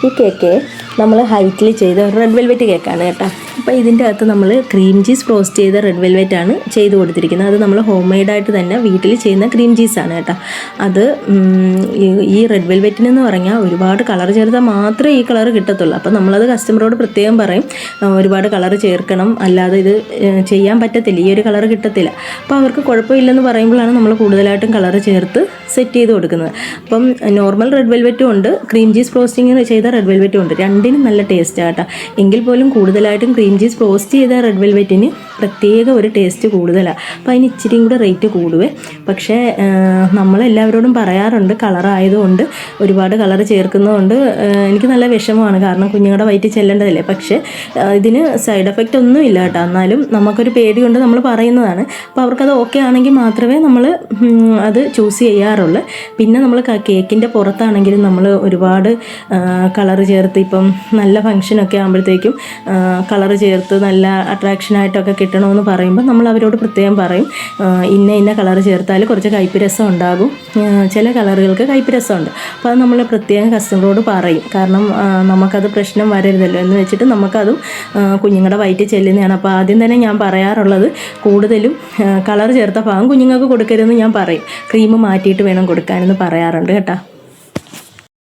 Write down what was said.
ഈ കേക്ക് നമ്മൾ ഹൈറ്റിൽ ചെയ്ത റെഡ് വെൽവെറ്റ് കേക്കാണ് കേട്ടോ. അപ്പോൾ ഇതിൻ്റെ അകത്ത് നമ്മൾ ക്രീം ചീസ് റോസ്റ്റ് ചെയ്ത റെഡ് വെൽവെറ്റാണ് ചെയ്ത് കൊടുത്തിരിക്കുന്നത്. അത് നമ്മൾ ഹോം മെയ്ഡായിട്ട് തന്നെ വീട്ടിൽ ചെയ്യുന്ന ക്രീം ചീസാണ് കേട്ടോ. അത് ഈ റെഡ് വെൽവെറ്റിനെന്ന് പറഞ്ഞാൽ ഒരുപാട് കളർ ചേർത്താൽ മാത്രമേ ഈ കളർ കിട്ടത്തുള്ളൂ. അപ്പോൾ നമ്മളത് കസ്റ്റമറോട് പ്രത്യേകം പറയും, ഒരുപാട് കളർ ചേർക്കണം, അല്ലാതെ ഇത് ചെയ്യാൻ പറ്റത്തില്ല, ഈ ഒരു കളർ കിട്ടത്തില്ല. അപ്പോൾ അവർക്ക് കുഴപ്പമില്ലെന്ന് പറയുമ്പോഴാണ് നമ്മൾ കൂടുതലായിട്ടും കളർ ചേർത്ത് സെറ്റ് ചെയ്ത് കൊടുക്കുന്നത്. അപ്പം നോർമൽ റെഡ് വെൽവെറ്റും ഉണ്ട്, ക്രീം ചീസ് റോസ്റ്റിംഗ് ചെയ്ത റെഡ് വെൽവെറ്റും ഉണ്ട്. രണ്ടിനും നല്ല ടേസ്റ്റ് ആട്ടോ. എങ്കിൽ പോലും കൂടുതലായിട്ടും ക്രീം ചീസ് റോസ്റ്റ് ചെയ്ത റെഡ് വെൽവെറ്റിന് പ്രത്യേക ഒരു ടേസ്റ്റ് കൂടുതലാണ്. അപ്പോൾ അതിന് ഇച്ചിരിയും കൂടെ റേറ്റ് കൂടുവേ. പക്ഷേ നമ്മളെല്ലാവരോടും പറയാറുണ്ട്, കളറായതുകൊണ്ട് ഒരുപാട് കളർ ചേർക്കുന്നതുകൊണ്ട് എനിക്ക് നല്ല വിഷമമാണ്. കാരണം കുഞ്ഞുങ്ങളുടെ വയറ്റിൽ ചെല്ലേണ്ടതല്ലേ. പക്ഷേ ഇതിന് സൈഡ് എഫക്റ്റ് ഒന്നും ഇല്ല കേട്ടോ. എന്നാലും നമുക്കൊരു പേടി കൊണ്ട് നമ്മൾ പറയുന്നതാണ്. അപ്പോൾ അവർക്കത് ഓക്കെ ആണെങ്കിൽ മാത്രമേ നമ്മൾ അത് ചൂസ് ചെയ്യാറുള്ളൂ. പിന്നെ നമ്മൾ കേക്കിൻ്റെ പുറത്താണെങ്കിലും നമ്മൾ ഒരുപാട് കളർ ചേർത്ത്, ഇപ്പം നല്ല ഫംഗ്ഷനൊക്കെ ആകുമ്പോഴത്തേക്കും കളർ ചേർത്ത് നല്ല അട്രാക്ഷനായിട്ടൊക്കെ കിട്ടണമെന്ന് പറയുമ്പോൾ നമ്മൾ അവരോട് പ്രത്യേകം പറയും, ഇന്ന കളർ ചേർത്താൽ കുറച്ച് കയ്പ്പ് രസം ഉണ്ടാകും, ചില കളറുകൾക്ക് കയ്പ്പ് രസമുണ്ട്. അപ്പോൾ അത് നമ്മൾ പ്രത്യേകം കസ്റ്റമറോട് പറയും. കാരണം നമുക്കത് പ്രശ്നം വരരുതല്ലോ എന്ന് വെച്ചിട്ട് നമുക്കതും കുഞ്ഞുങ്ങളുടെ വയറ്റിൽ ചെല്ലുന്നതാണ്. അപ്പോൾ ആദ്യം തന്നെ ഞാൻ പറയാറുള്ളത്, കൂടുതലും കളർ ചേർത്ത ഭാഗം കുഞ്ഞുങ്ങൾക്ക് കൊടുക്കരുതെന്ന് ഞാൻ പറയും. ക്രീം മാറ്റിയിട്ട് വേണം കൊടുക്കാനെന്ന് പറയാറുണ്ട് കേട്ടോ.